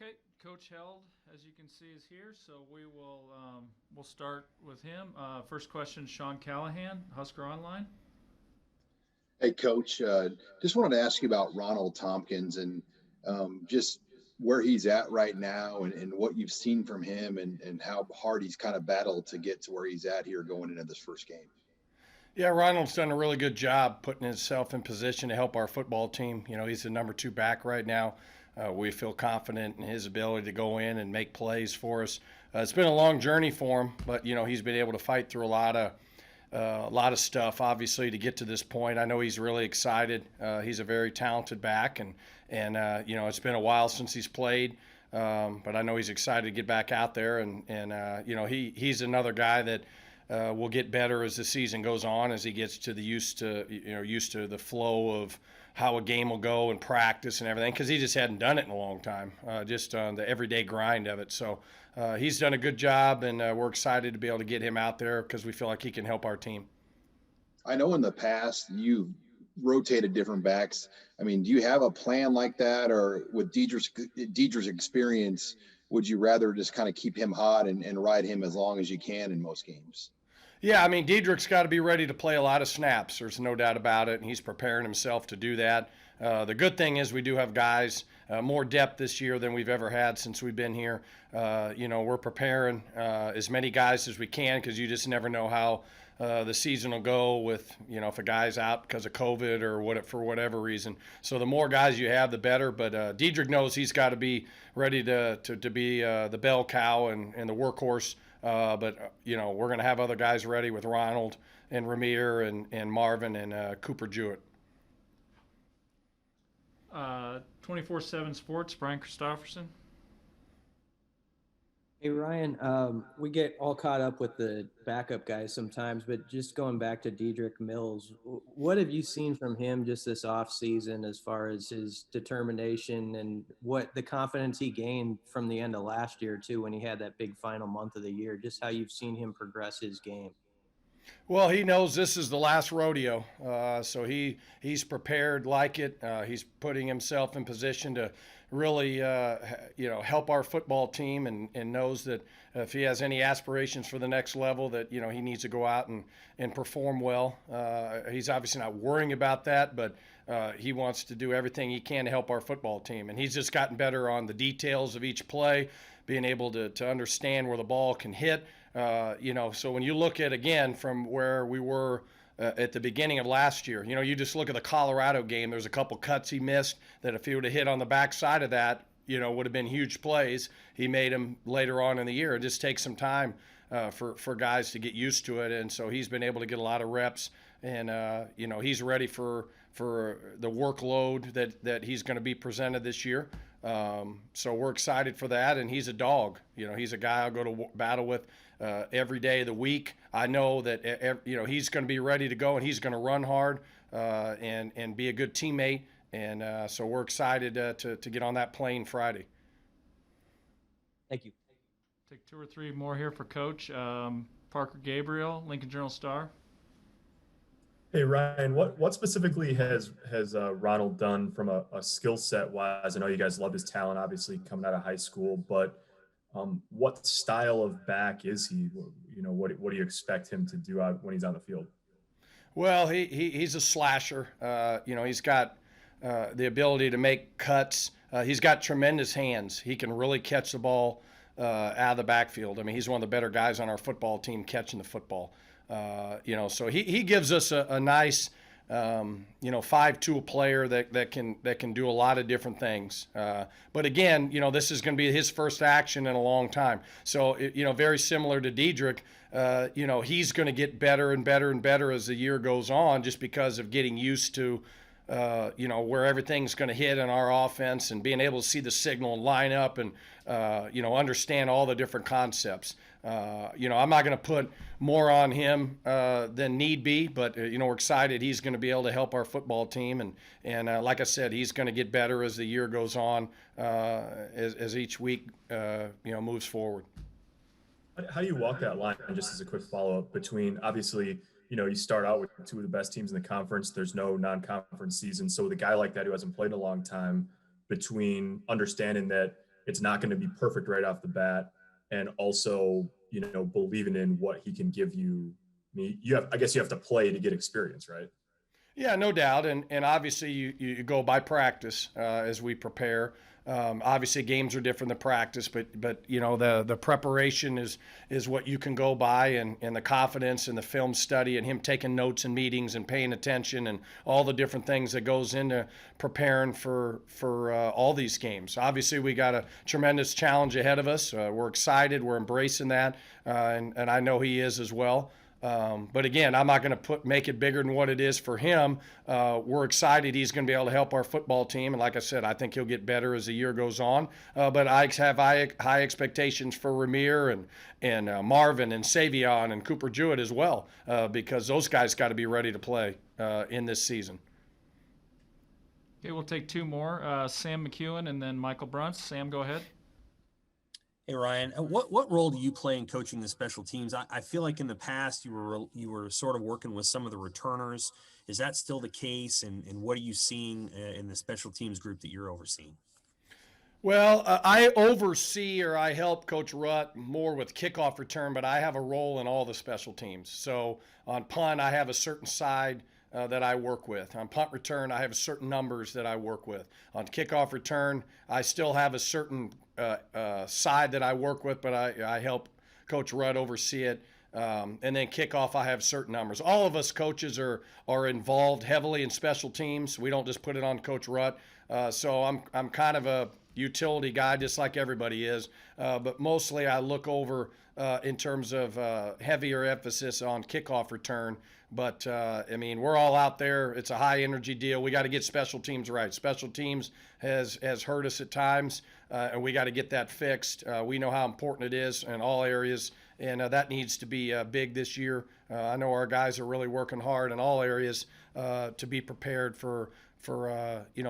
Okay, Coach Held, as you can see, is here, so we'll start with him. First question, Sean Callahan, Husker Online. Hey, Coach. Just wanted to ask you about Ronald Tompkins and just where he's at right now and what you've seen from him and how hard he's kind of battled to get to where he's at here going into this first game. Yeah, Ronald's done a really good job putting himself in position to help our football team. He's the number 2 back right now. We feel confident in his ability to go in and make plays for us. It's been a long journey for him, but he's been able to fight through a lot of stuff, obviously, to get to this point. I know he's really excited. He's a very talented back, and it's been a while since he's played, but I know he's excited to get back out there, and he's another guy that will get better as the season goes on, as he gets to used to the flow of how a game will go and practice and everything, because he just hadn't done it in a long time, just on the everyday grind of it. So he's done a good job, and we're excited to be able to get him out there because we feel like he can help our team. I know in the past you've rotated different backs. I mean, do you have a plan like that, or with Dedrick's experience, would you rather just kind of keep him hot and ride him as long as you can in most games? Yeah, I mean, Dedrick's got to be ready to play a lot of snaps. There's no doubt about it, and he's preparing himself to do that. The good thing is we do have guys, more depth this year than we've ever had since we've been here. We're preparing as many guys as we can, because you just never know how the season will go with, if a guy's out because of COVID or for whatever reason. So the more guys you have, the better. But Dedrick knows he's got to be ready to be the bell cow and the workhorse. But we're going to have other guys ready with Ronald and Ramir and Marvin and Cooper Jewett. 24/7 Sports, Brian Christopherson. Hey, Ryan, we get all caught up with the backup guys sometimes, but just going back to DEdrick Mills, what have you seen from him just this offseason as far as his determination and what the confidence he gained from the end of last year, too, when he had that big final month of the year, just how you've seen him progress his game? Well, he knows this is the last rodeo, so he's prepared like it. He's putting himself in position to really, help our football team, and knows that if he has any aspirations for the next level, that he needs to go out and perform well. He's obviously not worrying about that, but he wants to do everything he can to help our football team, and he's just gotten better on the details of each play, being able to understand where the ball can hit. So when you look at, again, from where we were at the beginning of last year, you just look at the Colorado game, there's a couple cuts he missed that if he would have hit on the backside of that, would have been huge plays. He made them later on in the year. It just takes some time for guys to get used to it, and so he's been able to get a lot of reps, and he's ready for the workload that he's going to be presented this year. So we're excited for that, and he's a dog. He's a guy I'll go to battle with every day of the week. I know that he's going to be ready to go, and he's going to run hard and be a good teammate. And so we're excited to get on that plane Friday. Thank you. Take 2 or 3 more here for Coach. Parker Gabriel, Lincoln Journal-Star. Hey, Ryan, what specifically has Ronald done from a skill set wise? I know you guys love his talent, obviously, coming out of high school, but what style of back is he? What do you expect him to do when he's on the field? Well, he's a slasher. He's got the ability to make cuts. He's got tremendous hands. He can really catch the ball out of the backfield. I mean, he's one of the better guys on our football team catching the football. So he gives us a nice, 5-tool player that can do a lot of different things. But again, this is going to be his first action in a long time. So, very similar to DEdrick, he's going to get better and better and better as the year goes on, just because of getting used to, where everything's going to hit in our offense, and being able to see the signal and line up and, understand all the different concepts. I'm not going to put more on him than need be, but, we're excited he's going to be able to help our football team. And like I said, he's going to get better as the year goes on, as each week, moves forward. How do you walk that line, just as a quick follow-up, between, obviously, you start out with 2 of the best teams in the conference. There's no non-conference season. So with a guy like that who hasn't played in a long time, between understanding that it's not going to be perfect right off the bat, and also, believing in what he can give you. I mean, I guess you have to play to get experience, right? Yeah, no doubt. And obviously you go by practice as we prepare. Obviously games are different than practice, but the preparation is what you can go by, and the confidence and the film study and him taking notes in meetings and paying attention and all the different things that goes into preparing for all these games. Obviously we got a tremendous challenge ahead of us. We're excited. We're embracing that. And I know he is as well. But again, I'm not going to make it bigger than what it is for him. We're excited he's going to be able to help our football team. And like I said, I think he'll get better as the year goes on. But I have high expectations for Ramir and Marvin and Savion and Cooper Jewett as well, because those guys got to be ready to play in this season. Okay, we'll take two more. Sam McEwen and then Michael Bruntz. Sam, go ahead. Hey Ryan, what role do you play in coaching the special teams? I feel like in the past you were sort of working with some of the returners. Is that still the case? And what are you seeing in the special teams group that you're overseeing? Well, I oversee, or I help Coach Rutt more with kickoff return, but I have a role in all the special teams. So on punt, I have a certain side that I work with. On punt return, I have certain numbers that I work with. On kickoff return, I still have a certain side that I work with, but I help Coach Rudd oversee it. And then kickoff, I have certain numbers. All of us coaches are involved heavily in special teams. We don't just put it on Coach Rudd. So I'm kind of a utility guy, just like everybody is. But mostly I look over in terms of heavier emphasis on kickoff return. But, I mean, we're all out there. It's a high-energy deal. We got to get special teams right. Special teams has hurt us at times, and we got to get that fixed. We know how important it is in all areas, and that needs to be big this year. I know our guys are really working hard in all areas to be prepared for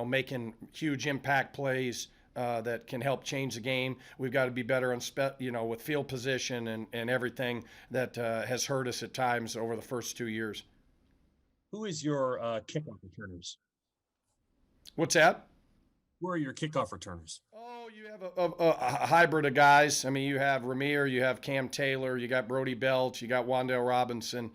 making huge impact plays that can help change the game. We've got to be better on with field position and everything that has hurt us at times over the first 2 years. Who is your kickoff returners? What's that? Who are your kickoff returners? Oh, you have a hybrid of guys. I mean, you have Ramir, you have Cam Taylor, you got Brody Belt, you got Wandale Robinson,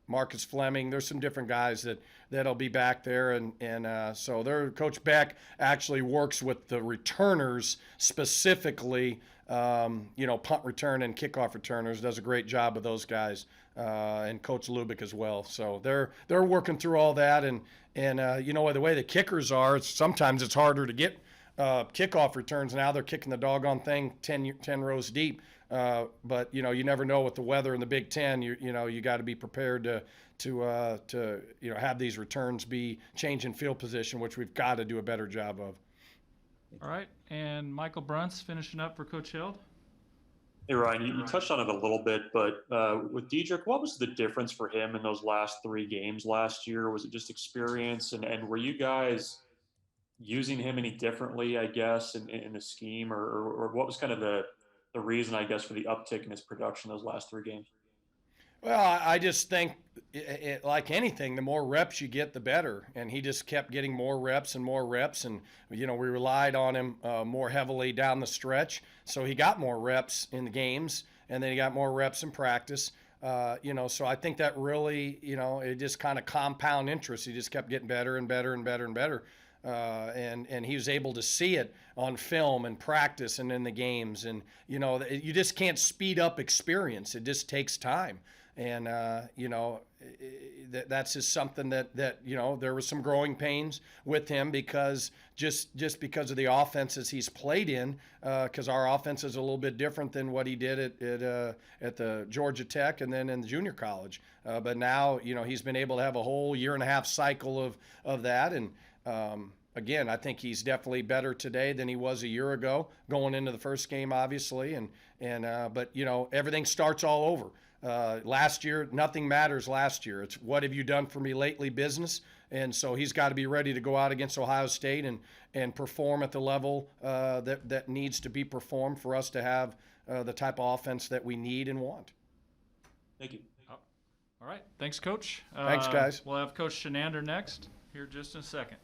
Marcus Fleming. There's some different guys that'll be back there, and so Coach Beck actually works with the returners specifically. Punt return and kickoff returners, does a great job of those guys, and Coach Lubick as well. So they're working through all that, and the way the kickers are, sometimes it's harder to get kickoff returns now. They're kicking the doggone thing 10 rows deep. But you never know with the weather in the Big Ten. You got to be prepared to have these returns be changing field position, which we've got to do a better job of. All right, and Michael Bruntz finishing up for Coach Hild. Hey Ryan, you touched on it a little bit, but with DEdrick, what was the difference for him in those last 3 games last year? Was it just experience, and were you guys using him any differently, I guess, in the scheme, or what was kind of the reason, I guess, for the uptick in his production those last 3 games? Well, I just think, like anything, the more reps you get, the better. And he just kept getting more reps. And, we relied on him more heavily down the stretch. So he got more reps in the games, and then he got more reps in practice. So I think that really, it just kind of compound interest. He just kept getting better and better and better and better. And he was able to see it on film and practice and in the games. And, you just can't speed up experience. It just takes time. And, that's just something that there was some growing pains with him because just because of the offenses he's played in, because our offense is a little bit different than what he did at the Georgia Tech and then in the junior college. But now, he's been able to have a whole 1.5 year cycle of that. And, again, I think he's definitely better today than he was a year ago going into the first game, obviously. But everything starts all over. Last year, nothing matters last year. It's what have you done for me lately business. And so he's got to be ready to go out against Ohio State and perform at the level that needs to be performed for us to have the type of offense that we need and want. Thank you. All right. Thanks, Coach. Thanks, guys. We'll have Coach Shenander next here just in a second.